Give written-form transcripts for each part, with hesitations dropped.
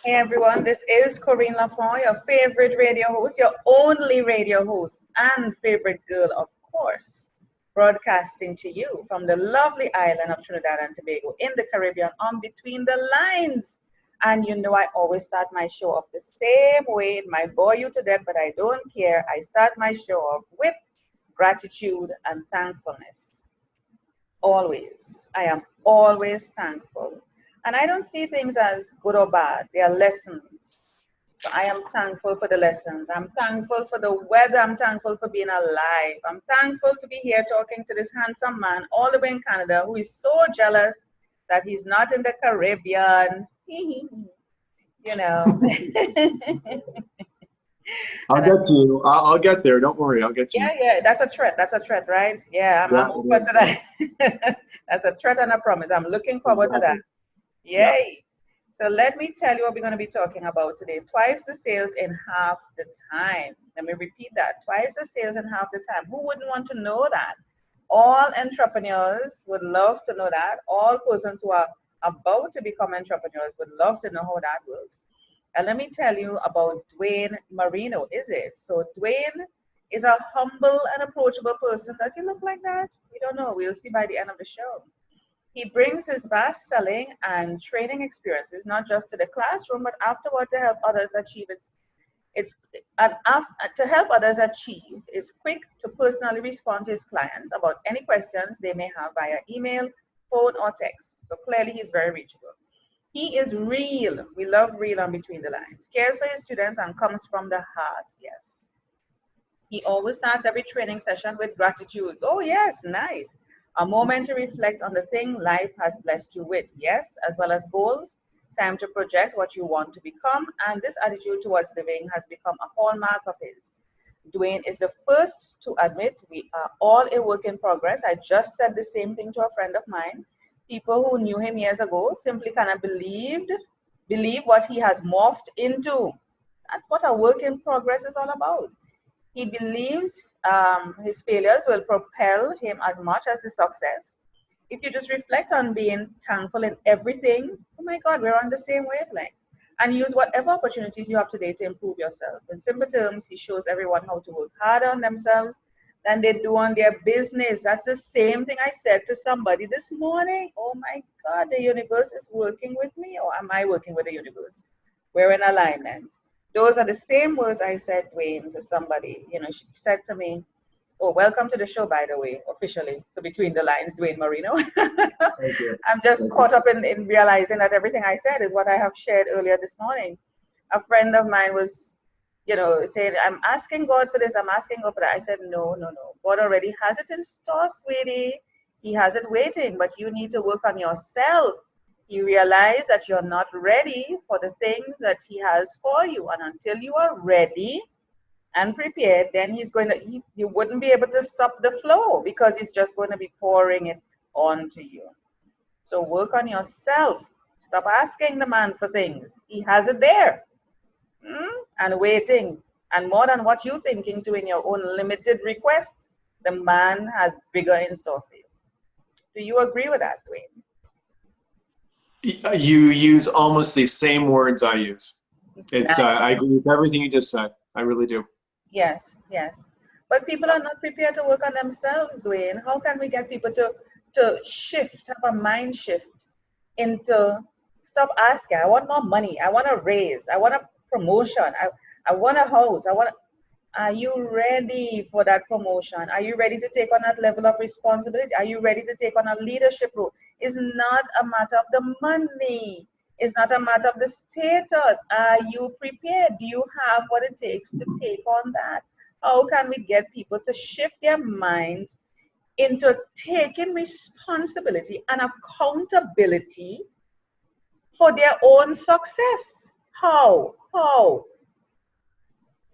Hey everyone, this is Corine Lafont, your favorite radio host, your only radio host, and favorite girl, of course, broadcasting to you from the lovely island of Trinidad and Tobago in the Caribbean on Between the Lines. And you know, I always start my show off the same way. It might bore you to death, but I don't care. I start my show off with gratitude and thankfulness. Always. I am always thankful. And I don't see things as good or bad, they are lessons. So I am thankful for the lessons. I'm thankful for the weather. I'm thankful for being alive. I'm thankful to be here talking to this handsome man all the way in Canada who is so jealous that he's not in the Caribbean. You know. I'll And get to you. I'll get there. Don't worry. I'll get to yeah, you. yeah, that's a threat. That's a threat, right? Yeah, I'm Yeah, open to that. That's a threat and a promise. I'm looking forward to that. exactly. Yeah. Yay. So let me tell you what we're going to be talking about today. Twice the sales in half the time. Let me repeat that. Twice the sales in half the time. Who wouldn't want to know that? All entrepreneurs would love to know that. All persons who are about to become entrepreneurs would love to know how that works. And let me tell you about Duane Marino, is it? So Duane is a humble and approachable person. Does he look like that? We don't know. We'll see by the end of the show. He brings his vast selling and training experiences not just to the classroom, but afterward to help others achieve its to help others achieve is quick to personally respond to his clients about any questions they may have via email, phone, or text. So clearly he's very reachable. He is real. We love real on Between the Lines. Cares for his students and comes from the heart. Yes. He always starts every training session with gratitude. Oh, yes, nice. A moment to reflect on the thing life has blessed you with. Yes, as well as goals, time to project what you want to become. And this attitude towards living has become a hallmark of his. Duane is the first to admit we are all a work in progress. I just said the same thing to a friend of mine. People who knew him years ago simply cannot believe what he has morphed into. That's what a work in progress is all about. He believes his failures will propel him as much as his success. If you just reflect on being thankful in everything, oh my God, we're on the same wavelength. And use whatever opportunities you have today to improve yourself. In simple terms, he shows everyone how to work harder on themselves than they do on their business. That's the same thing I said to somebody this morning. Oh my God, the universe is working with me, or am I working with the universe? We're in alignment. Those are the same words I said, Duane, to somebody. You know, she said to me, oh, welcome to the show, by the way, officially, to Between the Lines, Duane Marino. Thank you. I'm just Thank you. caught up in realizing that everything I said is what I have shared earlier this morning. A friend of mine was, saying, I'm asking God for this, I'm asking God for that. I said, no, no, no. God already has it in store, sweetie. He has it waiting, but you need to work on yourself. You realize that you're not ready for the things that He has for you. And until you are ready and prepared, then He's going to, you wouldn't be able to stop the flow because He's just going to be pouring it onto you. So work on yourself. Stop asking the man for things. He has it there and waiting. And more than what you're thinking to in your own limited request, the man has bigger in store for you. Do you agree with that, Duane? You use almost the same words I use. It's Nice. I agree with everything you just said. I really do. Yes, yes. But people are not prepared to work on themselves, Duane. How can we get people to shift, have a mind shift into stop asking, I want more money, I want a raise, I want a promotion, I want a house, are you ready for that promotion? Are you ready to take on that level of responsibility? Are you ready to take on a leadership role? It's not a matter of the money. It's not a matter of the status. Are you prepared? Do you have what it takes to take on that? How can we get people to shift their minds into taking responsibility and accountability for their own success? How? How?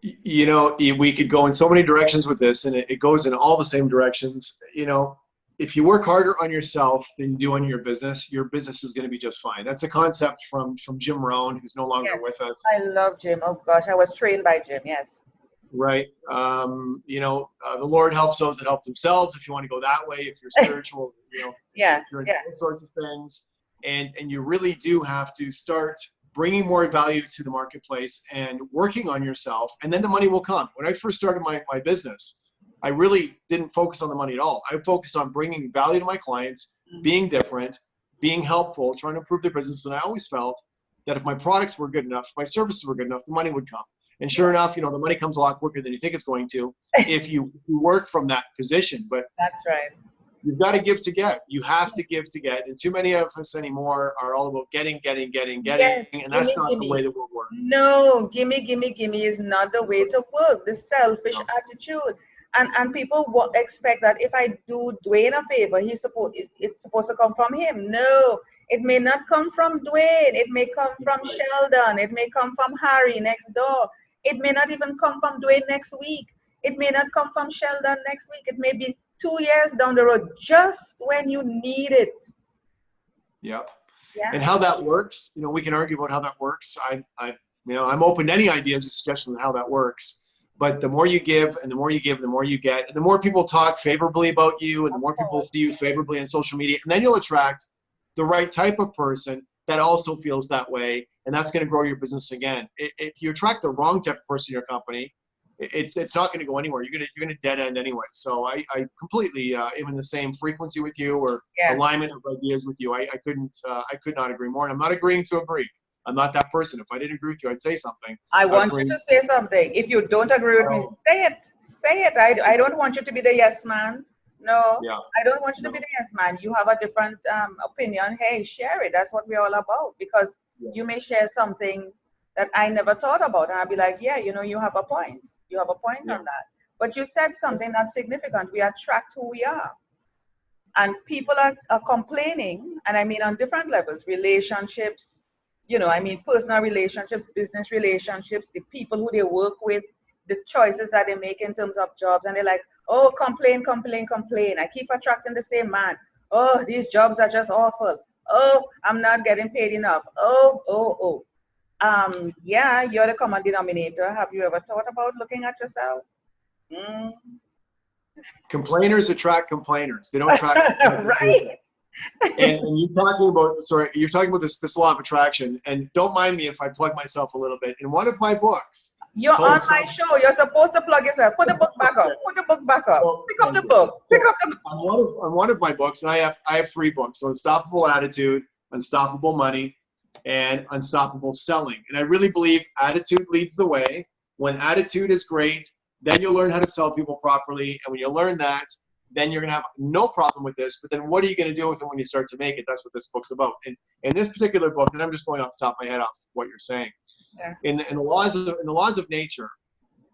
You know, we could go in so many directions with this, and it goes in all the same directions. You know, if you work harder on yourself than you do on your business is going to be just fine. That's a concept from Jim Rohn, who's no longer Yes, with us. I love Jim. Oh gosh, I was trained by Jim. Yes. Right. The Lord helps those that help themselves. If you want to go that way, if you're spiritual, Yeah, if you're into yeah. all sorts of things, and you really do have to start bringing more value to the marketplace and working on yourself, and then the money will come. When I first started my business, I really didn't focus on the money at all. I focused on bringing value to my clients, being different, being helpful, trying to improve their business. And I always felt that if my products were good enough, if my services were good enough, the money would come. And sure enough, the money comes a lot quicker than you think it's going to if you work from that position. But that's right. You've got to give to get. You have to give to get. And too many of us anymore are all about getting. Yes, And that's not the way the world works. No, gimme is not the way to work. The selfish attitude. And people expect that if I do Duane a favor, it's supposed to come from him. No, it may not come from Duane. It may come from Sheldon. It may come from Harry next door. It may not even come from Duane next week. It may not come from Sheldon next week. It may be 2 years down the road, just when you need it. Yep. Yeah. And how that works, we can argue about how that works. I'm open to any ideas or suggestions on how that works. But the more you give, and the more you give, the more you get, and the more people talk favorably about you, and the more people see you favorably on social media, and then you'll attract the right type of person that also feels that way, and that's going to grow your business again. If you attract the wrong type of person in your company, it's not going to go anywhere. You're going to dead end anyway. So I completely am in the same frequency with you, or alignment of ideas with you. I could not agree more. And I'm not agreeing to agree. I'm not that person. If I didn't agree with you, I'd say something. I want you to say something. If you don't agree with me, say it. Say it. I don't want you to be the yes man. No, I don't want you to be the yes man. You have a different opinion. Hey, share it. That's what we're all about. Because you may share something that I never thought about. And I'll be like, yeah, you have a point. You have a point on that. But you said something that's significant. We attract who we are. And people are complaining, and I mean on different levels, relationships, personal relationships, business relationships, the people who they work with, the choices that they make in terms of jobs. And they're like, oh, complain. I keep attracting the same man. Oh, these jobs are just awful. Oh, I'm not getting paid enough. Oh. Yeah, you're the common denominator. Have you ever thought about looking at yourself? Complainers attract complainers. They don't attract right. And you're talking about this law of attraction. And don't mind me if I plug myself a little bit. In one of my books, you're on my show. You're supposed to plug yourself. Put the book back up. Put the book back up. Pick up the book. On one of my books, and I have 3 books: so Unstoppable Attitude, Unstoppable Money, and Unstoppable Selling. And I really believe attitude leads the way. When attitude is great, then you'll learn how to sell people properly. And when you learn that, then you're going to have no problem with this. But then what are you going to do with it when you start to make it? That's what this book's about. And in this particular book, and I'm just going off the top of my head off what you're saying, in the laws of nature,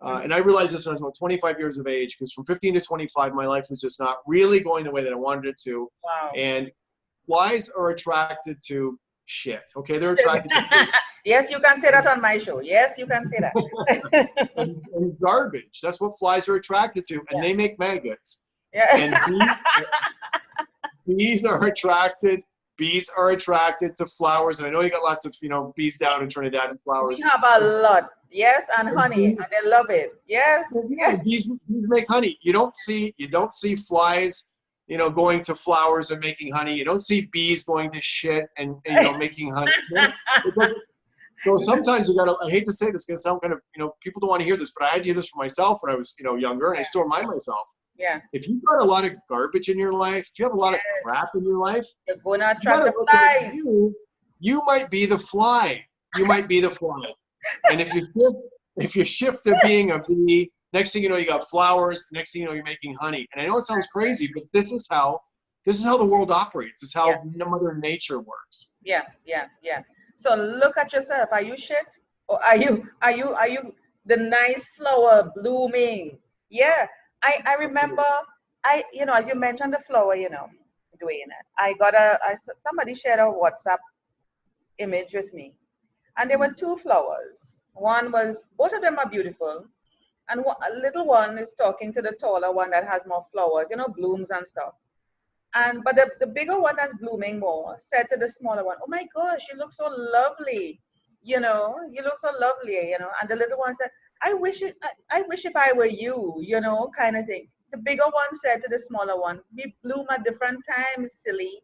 and I realized this when I was about 25 years of age, because from 15 to 25, my life was just not really going the way that I wanted it to. Wow. And flies are attracted to shit. Okay, they're attracted to shit. Yes, you can say that on my show. Yes, you can say that. and garbage. That's what flies are attracted to, and they make maggots. Yeah. And bees are attracted to flowers. And I know you got lots of bees down in Trinidad and flowers. We have a lot. Yes, and honey, and they love it. Yes. Yeah, bees make honey. You don't see flies going to flowers and making honey. You don't see bees going to shit and making honey. So sometimes I hate to say this, it's going to sound kind of, people don't want to hear this, but I had to hear this for myself when I was, younger, and I still remind myself. Yeah. If you've got a lot of garbage in your life, if you have a lot of crap in your life, you're going to attract the flies. You might be the fly. You might be the fly. And if you shift to being a bee, next thing you know, you got flowers. Next thing you know, you're making honey. And I know it sounds crazy, but this is how the world operates. This is how Mother Nature works. Yeah. So look at yourself. Are you shit? Or are you the nice flower blooming? Yeah. I remember, as you mentioned the flower, Duane, somebody shared a WhatsApp image with me, and there were 2 flowers. Both of them are beautiful, and a little one is talking to the taller one that has more flowers, blooms and stuff. But the bigger one that's blooming more said to the smaller one, "Oh my gosh, you look so lovely, you look so lovely, And the little one said, I wish if I were you, kind of thing. The bigger one said to the smaller one, "We bloom at different times, silly.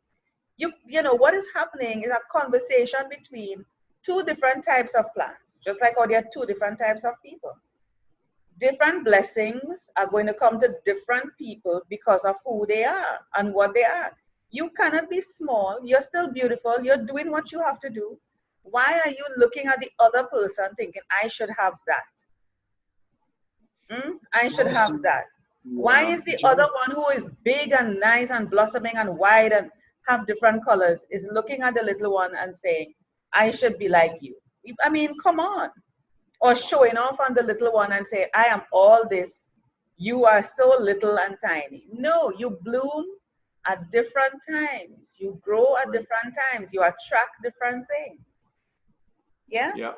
What is happening is a conversation between two different types of plants, just like how there are two different types of people. Different blessings are going to come to different people because of who they are and what they are. You cannot be small. You're still beautiful. You're doing what you have to do. Why are you looking at the other person thinking, I should have that? I should have that. Why is the other one who is big and nice and blossoming and wide and have different colors is looking at the little one and saying, I should be like you? I mean, come on. Or showing off on the little one and say, I am all this. You are so little and tiny. No, you bloom at different times. You grow at different times. You attract different things. Yeah? Yeah.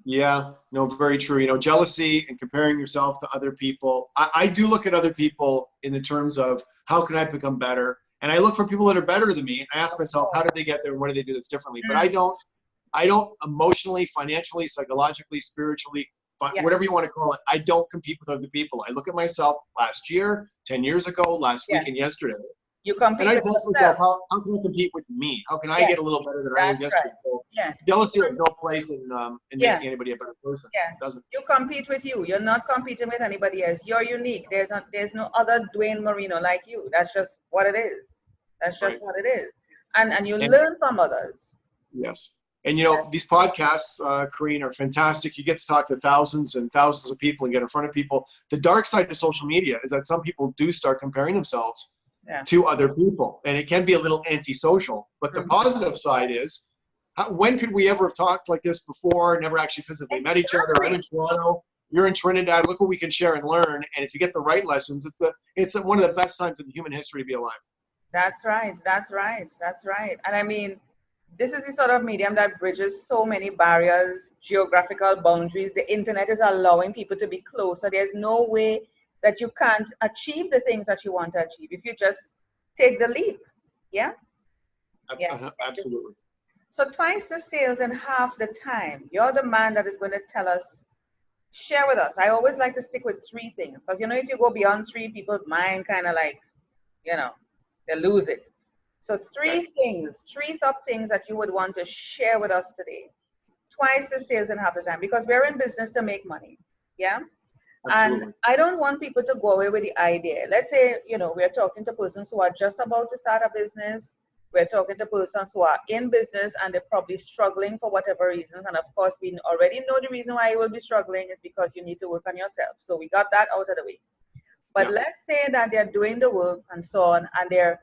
Yeah, no, very true. You know, jealousy and comparing yourself to other people. I do look at other people in the terms of how can I become better? And I look for people that are better than me. I ask myself, how did they get there? And what do they do that's differently? But I don't emotionally, financially, psychologically, spiritually, whatever you want to call it, I don't compete with other people. I look at myself last year, 10 years ago, last week, and yesterday. You compete and I with ask myself, how can I compete with me? How can I get a little better than I was yesterday? Right. So jealousy has no place in making anybody a better person. It doesn't. You compete with you. You're not competing with anybody else. You're unique. There's no other Duane Marino like you. That's just what it is. That's just what it is. And you learn from others. Yes. And you know, these podcasts, Corine, are fantastic. You get to talk to thousands and thousands of people and get in front of people. The dark side of social media is that some people do start comparing themselves to other people, and it can be a little antisocial. But the positive side is, when could we ever have talked like this before? Never actually physically met each other. I'm in Toronto. You're in Trinidad. Look what we can share and learn. And if you get the right lessons, it's one of the best times in human history to be alive. That's right. That's right. That's right. And I mean, this is the sort of medium that bridges so many barriers, geographical boundaries. The internet is allowing people to be closer. There's no way that you can't achieve the things that you want to achieve if you just take the leap. Yeah? Absolutely. So twice the sales in half the time. You're the man that is going to tell us, share with us. I always like to stick with 3 things because, you know, if you go beyond 3, people's mind kind of like, you know, they lose it. So 3 things, 3 top things that you would want to share with us today. Twice the sales in half the time, because we're in business to make money. Yeah. Absolutely. And I don't want people to go away with the idea. Let's say, you know, we're talking to persons who are just about to start a business. We're talking to persons who are in business and they're probably struggling for whatever reasons. And of course, we already know the reason why you will be struggling is because you need to work on yourself. So we got that out of the way. But let's say that they're doing the work and so on, and they're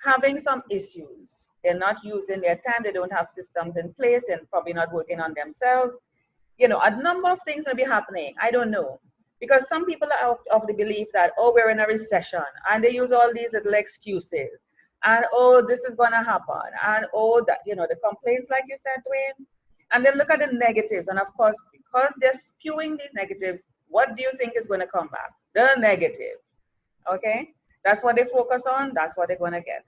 having some issues. They're not using their time. They don't have systems in place and probably not working on themselves. You know, a number of things may be happening. I don't know. Because some people are of the belief that, oh, we're in a recession, and they use all these little excuses. And, oh, this is going to happen. And, oh, that, you know, the complaints, like you said, Duane. And then look at the negatives. And of course, because they're spewing these negatives, what do you think is going to come back? The negative. Okay? That's what they focus on. That's what they're going to get.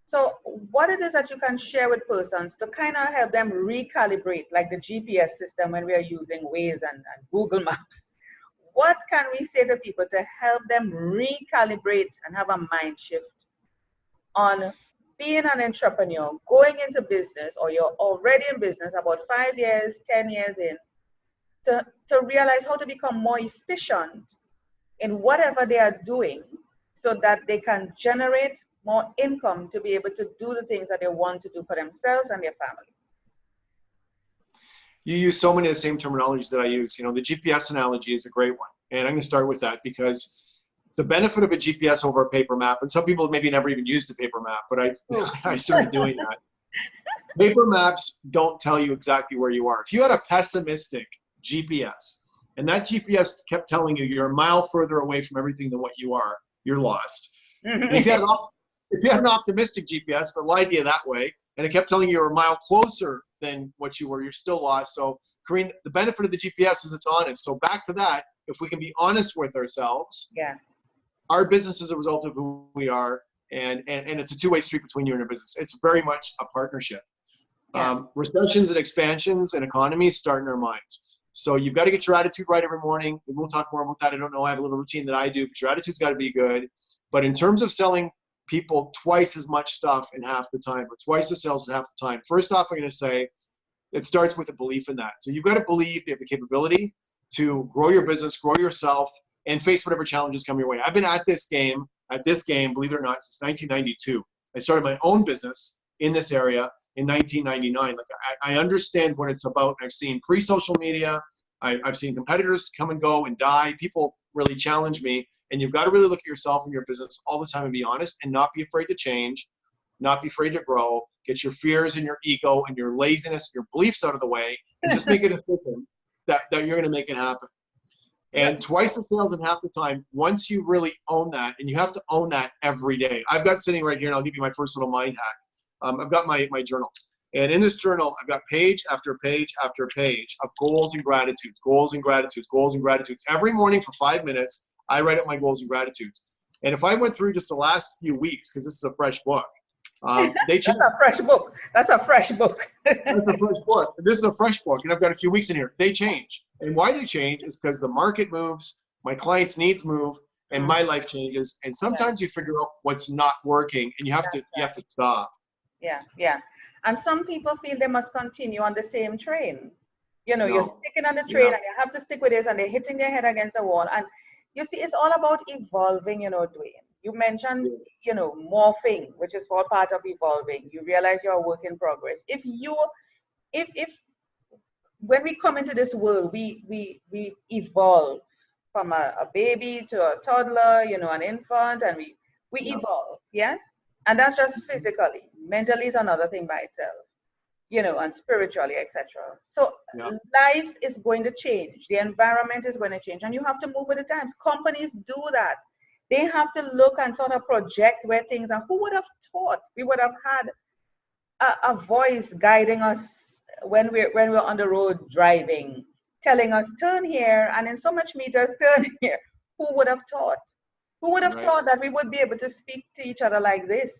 So what it is that you can share with persons to kind of help them recalibrate, like the GPS system when we are using Waze and Google Maps. What can we say to people to help them recalibrate and have a mind shift on being an entrepreneur, going into business, or you're already in business about 5 years, 10 years in, to realize how to become more efficient in whatever they are doing so that they can generate more income to be able to do the things that they want to do for themselves and their family? You use so many of the same terminologies that I use. You know, the GPS analogy is a great one. And I'm going to start with that because the benefit of a GPS over a paper map, and some people maybe never even used a paper map, but I started doing that. Paper maps don't tell you exactly where you are. If you had a pessimistic GPS and that GPS kept telling you you're a mile further away from everything than what you are, you're lost. And if you had an optimistic GPS that lied to you that way, and it kept telling you you're a mile closer than what you were, you're still lost. So, Corine, the benefit of the GPS is it's honest. So back to that, if we can be honest with ourselves, our business is a result of who we are, and it's a two-way street between you and your business. It's very much a partnership. Recessions and expansions and economies start in our minds. So you've got to get your attitude right every morning. And we'll talk more about that. I don't know. I have a little routine that I do, but your attitude's got to be good. But in terms of selling people twice as much stuff in half the time, or twice the sales in half the time, first off, I'm going to say It starts with a belief in that. So you've got to believe you have the capability to grow your business, grow yourself, and face whatever challenges come your way. I've been at this game, believe it or not, since 1992. I started my own business in this area in 1999. Like I understand what it's about. I've seen pre-social media. I've seen competitors come and go and die. People really challenge me. And you've got to really look at yourself and your business all the time and be honest and not be afraid to change, not be afraid to grow, get your fears and your ego and your laziness, your beliefs out of the way, and just make a decision that you're going to make it happen. And twice the sales in half the time, once you really own that, and you have to own that every day. I've got sitting right here, and I'll give you my first little mind hack. I've got my journal. And in this journal, I've got page after page after page of goals and gratitudes, goals and gratitudes, goals and gratitudes. Every morning for 5 minutes, I write up my goals and gratitudes. And if I went through just the last few weeks, because this is a fresh book, they change. That's a fresh book. That's a fresh book. That's a fresh book. This is a fresh book, and I've got a few weeks in here. They change. And why they change is because the market moves, my clients' needs move, and my life changes. And sometimes you figure out what's not working, and you have to stop. Yeah, yeah. And some people feel they must continue on the same train. You know, you're sticking on the train and you have to stick with this, and they're hitting their head against the wall. And you see, it's all about evolving, you know, Duane. You mentioned, you know, morphing, which is all part of evolving. You realize you're a work in progress. If when we come into this world, we evolve from a baby to a toddler, you know, an infant, and we evolve, yes? And that's just physically. Mentally is another thing by itself, you know, and spiritually, etc. So life is going to change. The environment is going to change, and you have to move with the times. Companies do that. They have to look and sort of project where things are. Who would have thought we would have had a voice guiding us when we're on the road driving, telling us turn here, and in so much meters turn here? Who would have thought? Who would have thought that we would be able to speak to each other like this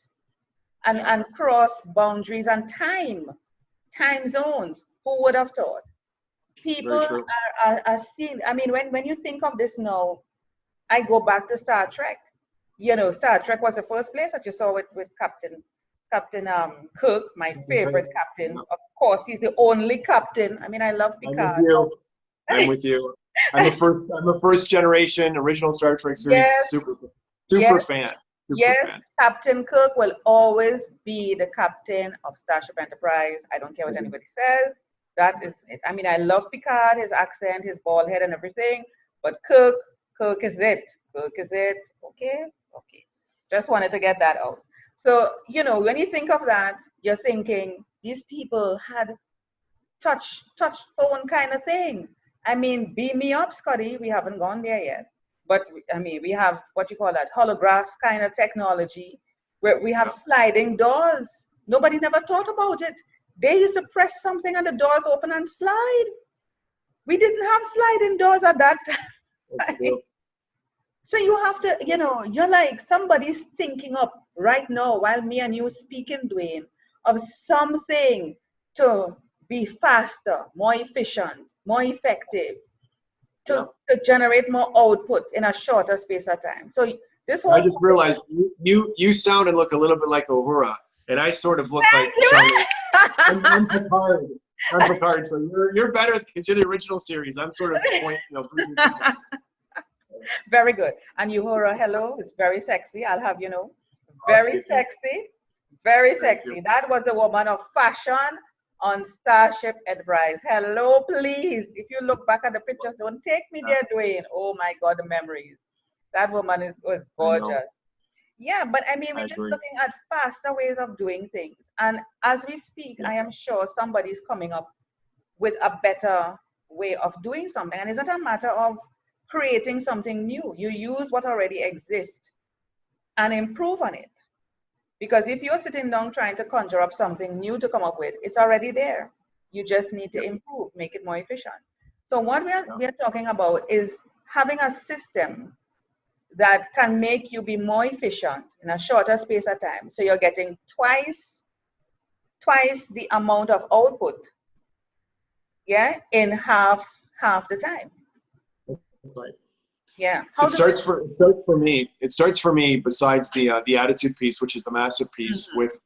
and cross boundaries and time zones? Who would have thought? People are seeing, I mean, when you think of this now, I go back to Star Trek. You know, Star Trek was the first place that you saw with Captain Kirk, my favorite captain. Of course, he's the only captain. I mean, I love Picard. I'm with you. I'm a first generation original Star Trek series super fan. Fan. Captain Kirk will always be the captain of Starship Enterprise. I don't care what anybody says. That is it. I mean, I love Picard, his accent, his bald head and everything, but Kirk is it. Kirk is it. Okay. Just wanted to get that out. So, you know, when you think of that, you're thinking these people had touch phone kind of thing. I mean, beam me up, Scotty. We haven't gone there yet. But I mean, we have what you call that holograph kind of technology where we have sliding doors. Nobody never thought about it. They used to press something and the doors open and slide. We didn't have sliding doors at that time. So you have to, you know, you're like somebody's thinking up right now while me and you speaking, Duane, of something to be faster, more efficient, more effective, to generate more output in a shorter space of time. So this whole— I just realized you sound and look a little bit like Uhura, and I sort of look like Charlie. I'm Picard. I'm Picard. So you're better because you're the original series. I'm sort of point, you know. Very good. And Uhura, hello, it's very sexy. I'll have you know, very sexy, very sexy. That was the woman of fashion on Starship Enterprise. Hello, please. If you look back at the pictures, don't take me there, Duane. Oh my God, the memories. That woman was gorgeous. Yeah, but I mean, we're just looking at faster ways of doing things. And as we speak, I am sure somebody's coming up with a better way of doing something. And it's not a matter of creating something new. You use what already exists and improve on it. Because if you're sitting down trying to conjure up something new to come up with, it's already there. You just need to improve, make it more efficient. So what we are talking about is having a system that can make you be more efficient in a shorter space of time. So you're getting twice the amount of output, in half the time. Right. Yeah. It starts for me. Besides the attitude piece, which is the massive piece, with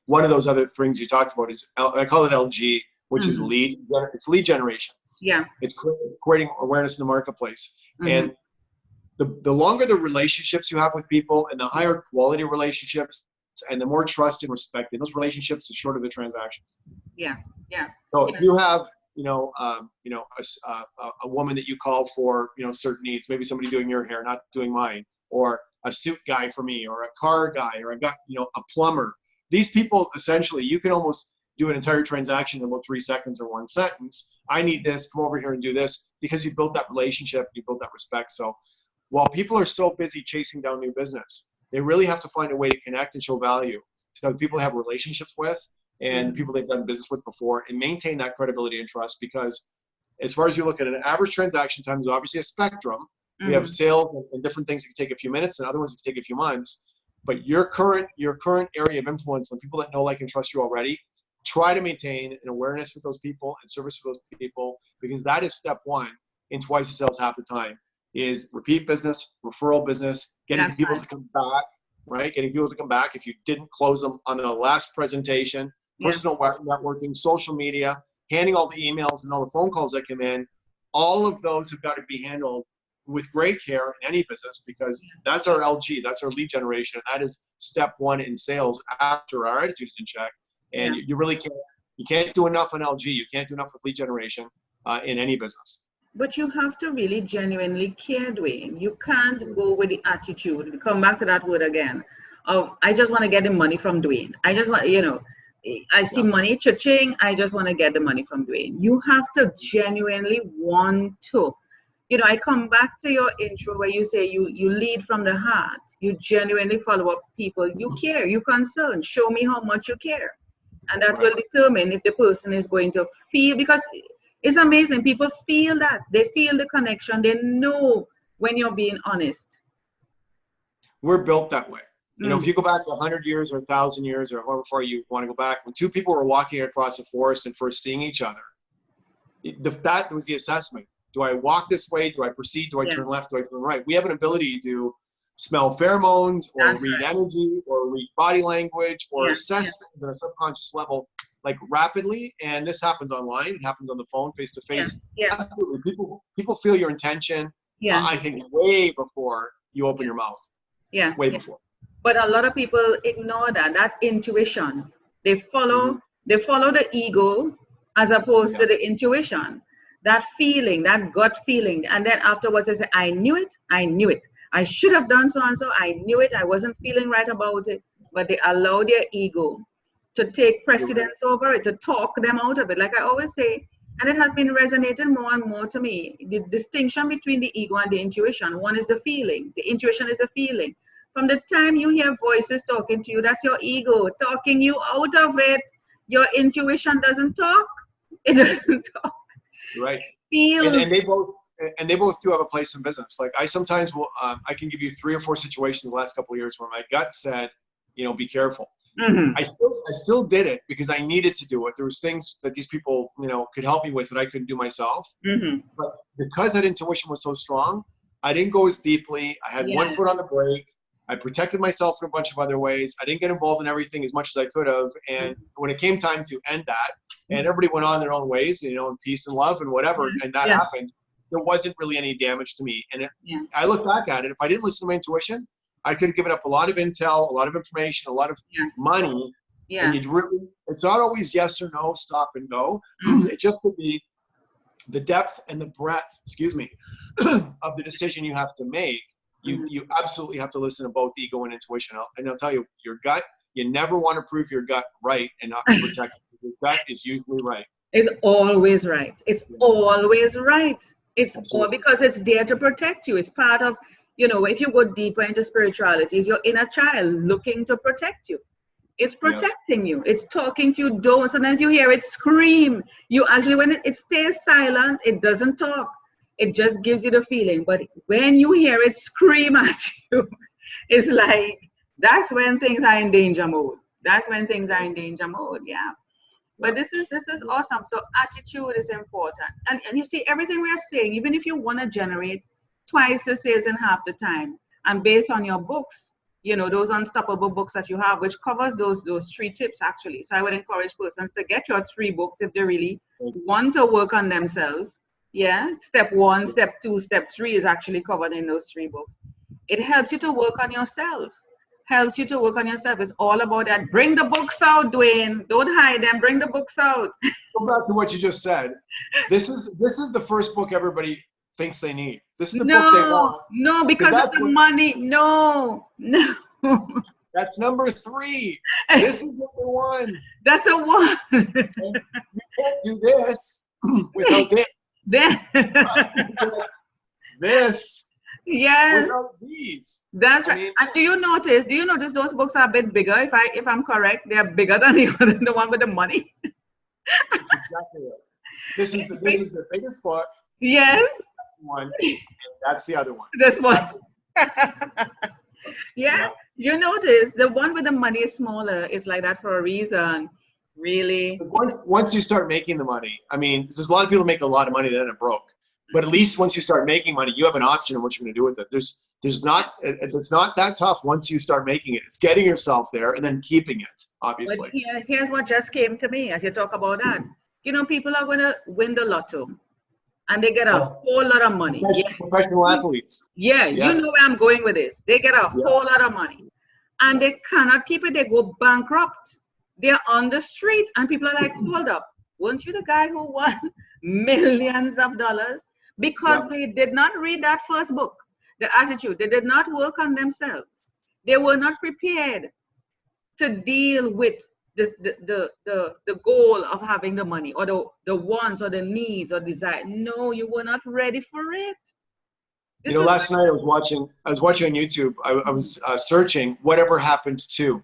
one of those other things you talked about is I call it LG, which is lead. It's lead generation. Yeah. It's creating awareness in the marketplace. And the longer the relationships you have with people, and the higher quality relationships, and the more trust and respect in those relationships, the shorter the transactions. Yeah. Yeah. So if you have, a woman that you call for, certain needs, maybe somebody doing your hair, not doing mine, or a suit guy for me, or a car guy, or a plumber. These people, essentially, you can almost do an entire transaction in about 3 seconds or 1 sentence. I need this, come over here and do this, because you built that relationship, you built that respect. So while people are so busy chasing down new business, they really have to find a way to connect and show value to the people they have relationships with and the people they've done business with before, and maintain that credibility and trust. Because as far as you look at an average transaction time, there's obviously a spectrum. We have sales and different things that can take a few minutes, and other ones that can take a few months. But your current area of influence, the people that know, like, and trust you already, try to maintain an awareness with those people and service for those people, because that is step one in twice the sales half the time, is repeat business, referral business, getting people to come back, right? Getting people to come back if you didn't close them on the last presentation, personal networking, social media, handling all the emails and all the phone calls that come in. All of those have got to be handled with great care in any business, because that's our LG, that's our lead generation. And that is step one in sales after our attitude is in check. And you really can't do enough on LG. You can't do enough with lead generation in any business. But you have to really genuinely care, Duane. You can't go with the attitude. Come back to that word again. Of, I just want to get the money from Duane. I just want, I see money, cha-ching. I just want to get the money from Duane. You have to genuinely want to. I come back to your intro where you say you lead from the heart. You genuinely follow up people. You care. You concerned. Show me how much you care. And that will determine if the person is going to feel, because it's amazing. People feel that. They feel the connection. They know when you're being honest. We're built that way. If you go back 100 years or 1,000 years or however far you want to go back, when two people were walking across a forest and first seeing each other, that was the assessment. Do I walk this way? Do I proceed? Do I turn left? Do I turn right? We have an ability to smell pheromones, or read energy, or read body language, or assess things on a subconscious level, like, rapidly. And this happens online. It happens on the phone, face to face. Absolutely. People feel your intention. I think way before you open your mouth. Way before. But a lot of people ignore that intuition. They follow the ego as opposed to the intuition. That feeling, that gut feeling. And then afterwards they say, I knew it. I should have done so and so. I knew it. I wasn't feeling right about it. But they allow their ego to take precedence over it, to talk them out of it. Like I always say, and it has been resonating more and more to me, the distinction between the ego and the intuition. One is the feeling. The intuition is a feeling. From the time you hear voices talking to you, that's your ego talking you out of it. Your intuition doesn't talk. It doesn't talk. Right. Feels. And they both do have a place in business. Like, I sometimes will, I can give you 3 or 4 situations the last couple of years where my gut said, be careful. I still did it because I needed to do it. There was things that these people, could help me with that I couldn't do myself. But because that intuition was so strong, I didn't go as deeply. I had one foot on the brake. I protected myself in a bunch of other ways. I didn't get involved in everything as much as I could have. And when it came time to end that, and everybody went on their own ways, in peace and love and whatever, and that happened, there wasn't really any damage to me. And I look back at it, if I didn't listen to my intuition, I could have given up a lot of intel, a lot of information, a lot of money. And it's not always yes or no, stop and go. It just could be the depth and the breadth, of the decision you have to make. You absolutely have to listen to both ego and intuition. And I'll tell you, your gut, you never want to prove your gut right and not be protected. Your gut is usually right. It's always right. It's always right. It's all because it's there to protect you. It's part of, if you go deeper into spirituality, it's your inner child looking to protect you. It's protecting you. It's talking to you. Don't. Sometimes you hear it scream. You actually, when it stays silent, it doesn't talk. It just gives you the feeling. But when you hear it scream at you, it's like, that's when things are in danger mode. That's when things are in danger mode. Yeah. But this is awesome. So attitude is important. And you see, everything we are saying, even if you want to generate twice the sales in half the time, and based on your books, you know, those unstoppable books that you have, which covers those 3 tips actually. So I would encourage persons to get your 3 books if they really want to work on themselves. Yeah, step 1, step 2, step 3 is actually covered in those 3 books. It helps you to work on yourself. Helps you to work on yourself. It's all about that. Bring the books out, Duane. Don't hide them. Bring the books out. Go back to what you just said. This is the first book everybody thinks they need. This is the book they want. No, because of the money. No. That's number 3. This is number 1. That's a 1. You can't do this without this. This. Yes. Without these. That's right. I mean, and do you notice those books are a bit bigger? If I'm correct, they are bigger than the one with the money. That's exactly right. This is the biggest book. Yes. One. That's the other one. This one. Yeah. You notice the one with the money is smaller. It's like that for a reason. Really. Once you start making the money, I mean, there's a lot of people make a lot of money that end up broke. But at least once you start making money, you have an option of what you're going to do with it. It's not that tough once you start making it. It's getting yourself there and then keeping it, obviously. But here's what just came to me as you talk about that. You know, people are going to win the lotto and they get a whole lot of money. Professional athletes. Yeah, yes. You know where I'm going with this. They get a whole lot of money and they cannot keep it. They go bankrupt. They're on the street and people are like, hold up. Weren't you the guy who won millions of dollars? Because they did not read that first book, The Attitude. They did not work on themselves. They were not prepared to deal with the goal of having the money or the wants or the needs or desire. No, you were not ready for it. You know, last night I was watching on YouTube. I was searching whatever happened to,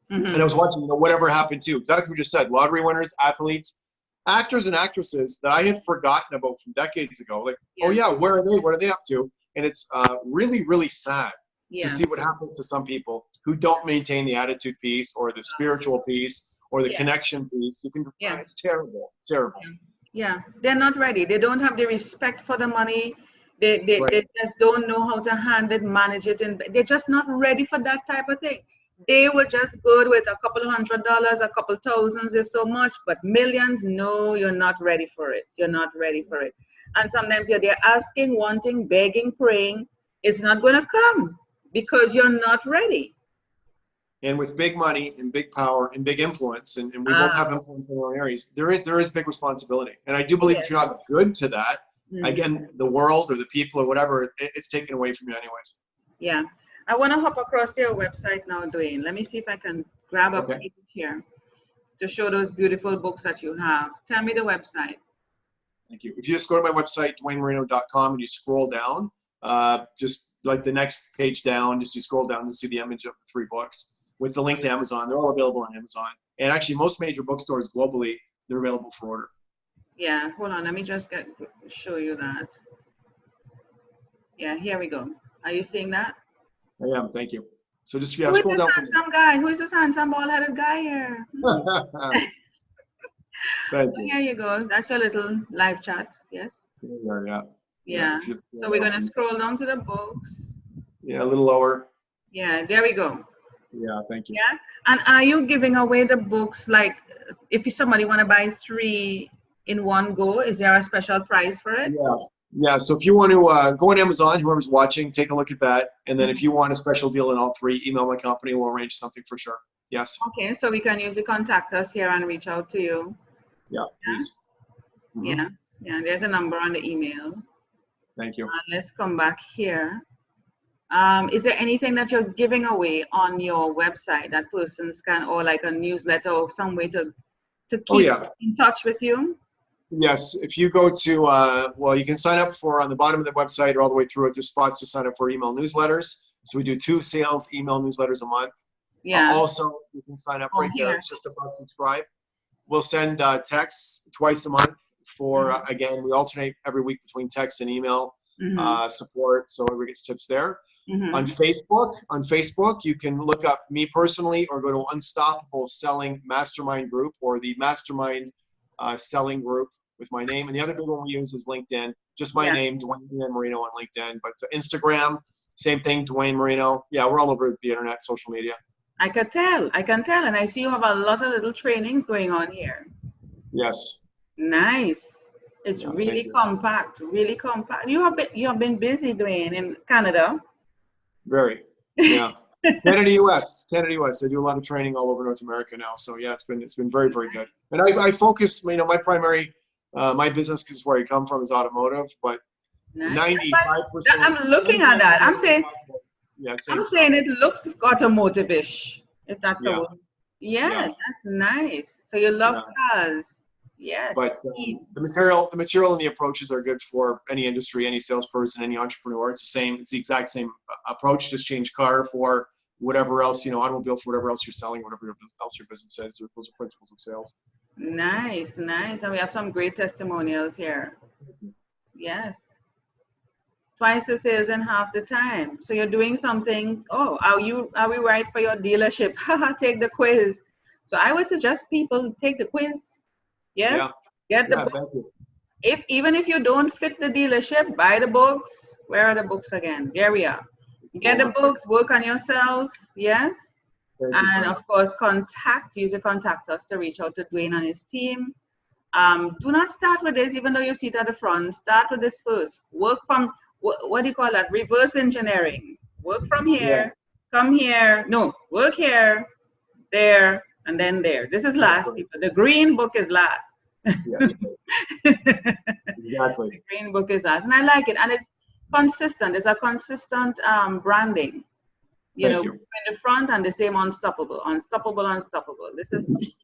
and I was watching whatever happened to. Exactly what you just said. Lottery winners, athletes. Actors and actresses that I had forgotten about from decades ago, like, oh yeah, where are they? What are they up to? And it's really, really sad to see what happens to some people who don't maintain the attitude piece or the spiritual piece or the connection piece. It's terrible. It's terrible. Yeah, they're not ready. They don't have the respect for the money. They just don't know how to handle it, manage it, and they're just not ready for that type of thing. They were just good with a couple $100, a couple thousands, if so much, but millions, no, you're not ready for it. You're not ready for it. And sometimes they're asking, wanting, begging, praying. It's not going to come because you're not ready. And with big money and big power and big influence, and we both have influence in our areas, there is big responsibility. And I do believe if you're not good to that, again, the world or the people or whatever, it's taken away from you anyways. Yeah. I want to hop across to your website now, Duane. Let me see if I can grab a page here to show those beautiful books that you have. Tell me the website. Thank you. If you just go to my website, DuaneMarino.com, and you scroll down, just like the next page down, just you scroll down to see the image of the 3 books with the link to Amazon. They're all available on Amazon. And actually, most major bookstores globally, they're available for order. Yeah, hold on. Let me just show you that. Yeah, here we go. Are you seeing that? I am, thank you. So just scroll down. Who is this handsome bald-headed guy here? Thank you. Here you go. That's your little live chat. Yes. Yeah. So we're gonna scroll down to the books. Yeah, a little lower. Yeah, there we go. Yeah, thank you. Yeah. And are you giving away the books, like if somebody want to buy 3 in one go, is there a special price for it? Yeah, so if you want to go on Amazon, whoever's watching, take a look at that. And then if you want a special deal on all 3, email my company. We'll arrange something for sure. Yes. Okay, so we can usually contact us here and reach out to you. Yeah, please. Yeah, there's a number on the email. Thank you. Let's come back here. Is there anything that you're giving away on your website that persons can, or like a newsletter or some way to keep in touch with you? Yes, if you go to, well, you can sign up for, on the bottom of the website or all the way through it, there's spots to sign up for email newsletters. So we do 2 sales email newsletters a month. Yeah. Also, you can sign up right there. It's just about subscribe. We'll send texts twice a month for, again, we alternate every week between text and email support, so everybody gets tips there. On Facebook, you can look up me personally or go to Unstoppable Selling Mastermind Group or the Mastermind Selling Group with my name. And the other big one we use is LinkedIn. Just my name, Duane Marino on LinkedIn. But Instagram, Same thing, Duane, Marino. Yeah, we're all over the internet, social media. I can tell, and I see you have a lot of little trainings going on here. Yes. Nice. It's Yeah, really compact, really compact. You have been busy, Duane, in Canada. Very. Yeah. Canada, US. Canada, US. I do a lot of training all over North America now. So yeah, it's been very, very good. And I focus, my primary, my business, because where I come from is automotive, but Nice. 95%. I'm looking at that. I'm saying, yeah, I'm saying it looks automotive-ish, if that's a yeah. word. Yes, Yeah. that's nice. So you love cars. Yes. But the material and the approaches are good for any industry, any salesperson, any entrepreneur. It's the same. It's the exact same approach. Just change car for whatever else, automobile for whatever else you're selling, whatever else your business is. Those are principles of sales. Nice, nice. And we have some great testimonials here. Yes. Twice the sales in half the time. So you're doing something. Oh, are we right for your dealership? Haha, take the quiz. So I would suggest people take the quiz. Yes. Yeah. Get the book. Even if you don't fit the dealership, buy the books. Where are the books again? There we are. Get the books, work on yourself. Yes. And of course, use the contact us to reach out to Duane and his team. Do not start with this, even though you sit at the front. Start with this first. Work from, what do you call that? Reverse engineering. Work from here, come here. No, work here, there, and then there. This is last, people. The green book is last. Yes. Exactly. The green book is last. And I like it. And it's consistent. It's a consistent branding. In the front, and the same unstoppable. This is,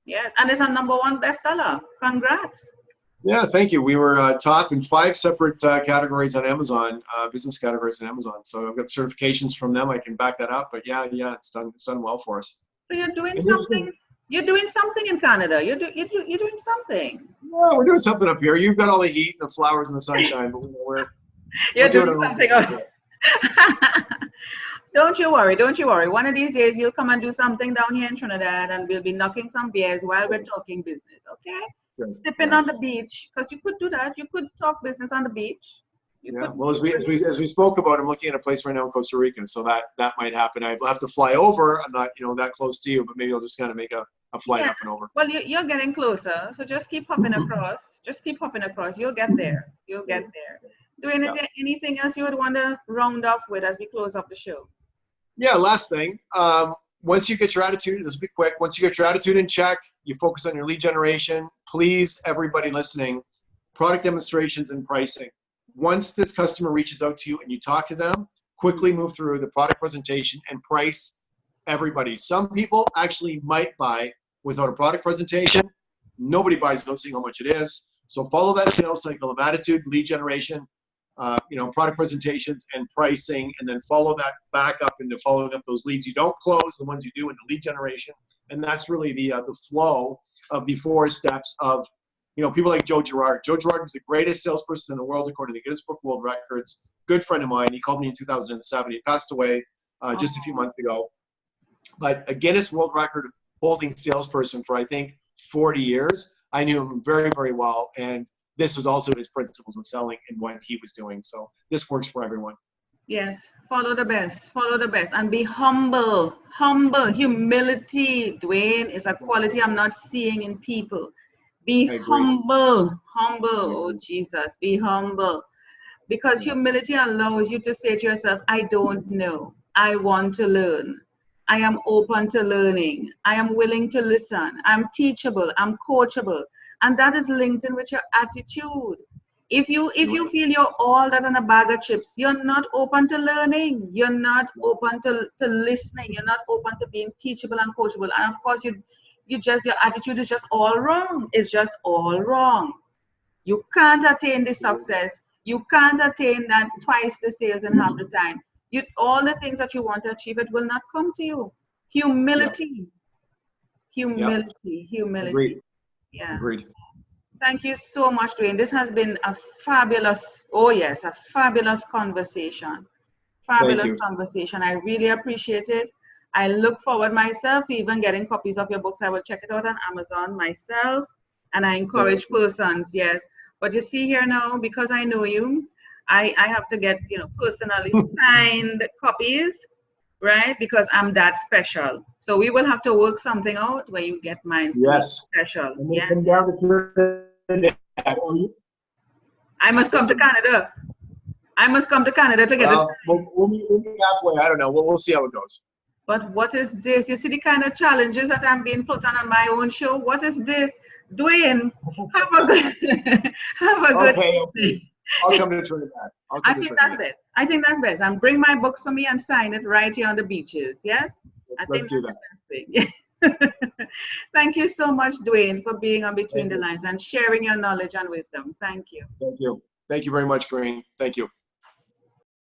yes. And it's a #1 bestseller. Congrats. Yeah, thank you. We were top in 5 separate categories on Amazon, business categories on Amazon. So I've got certifications from them. I can back that up. But yeah, it's done well for us. So you're doing something. You're doing something in Canada. You're doing something. Well, we're doing something up here. You've got all the heat and the flowers and the sunshine, but you're doing something. Don't you worry. One of these days you'll come and do something down here in Trinidad, and we'll be knocking some beers while we're talking business. Okay? Sipping on the beach, because you could do that. You could talk business on the beach. Well, as we spoke about, I'm looking at a place right now in Costa Rica, so that might happen. I'll have to fly over. I'm not that close to you, but maybe I'll just kind of make a flight up and over. Well, you're getting closer, so just keep hopping across. You'll get there. Duane, is there anything else you would want to round off with as we close up the show? Yeah, last thing. Once you get your attitude, this will be quick. Once you get your attitude in check, you focus on your lead generation. Please, everybody listening, product demonstrations and pricing. Once this customer reaches out to you and you talk to them, quickly move through the product presentation and price everybody. Some people actually might buy without a product presentation. Nobody buys without seeing how much it is. So follow that sales cycle of attitude, lead generation, product presentations and pricing, and then follow that back up into following up those leads you don't close, the ones you do, into lead generation. And that's really the flow of the 4 steps of, people like Joe Girard. Joe Girard was the greatest salesperson in the world according to Guinness Book of World Records. Good friend of mine. He called me in 2007. He passed away just a few months ago. But a Guinness World Record holding salesperson for, I think, 40 years. I knew him very, very well. And this was also his principles of selling and what he was doing. So this works for everyone. Yes, follow the best, and be humble. Humility, Duane, is a quality I'm not seeing in people. Be humble. Oh Jesus, be humble. Because humility allows you to say to yourself, I don't know. I want to learn. I am open to learning. I am willing to listen. I'm teachable. I'm coachable. And that is linked in with your attitude. If you feel you're all that in a bag of chips, you're not open to learning. You're not open to listening. You're not open to being teachable and coachable. And of course, your attitude is just all wrong. It's just all wrong. You can't attain the success. You can't attain that twice the sales in half the time. All the things that you want to achieve, it will not come to you. Humility. Agreed. Yeah. Agreed. Thank you so much, Duane. This has been a fabulous conversation. I really appreciate it. I look forward myself to even getting copies of your books. I will check it out on Amazon myself. And I encourage persons, yes. But you see here now, because I know you, I have to get, you know, personally signed copies, right? Because I'm that special. So we will have to work something out where you get mine to be Yes. special. I'm going to Yes, come yes. down to Trinidad. Oh, I must come to listen, Canada. I must come to Canada to get it. well, we'll meet halfway. I don't know. We'll see how it goes. But what is this? You see the kind of challenges that I'm being put on my own show? What is this? Duane, have a good have a good Okay, evening. okay. I'll come to Trinidad. I'll I come to think that's Trinidad. it. I think that's best. And bring my books for me and sign it right here on the beaches. Yes? I Let's think do that's that. the best thing. Thank you so much, Duane, for being on Between Thank the you. Lines and sharing your knowledge and wisdom. Thank you. Thank you. Thank you very much, Corine. Thank you.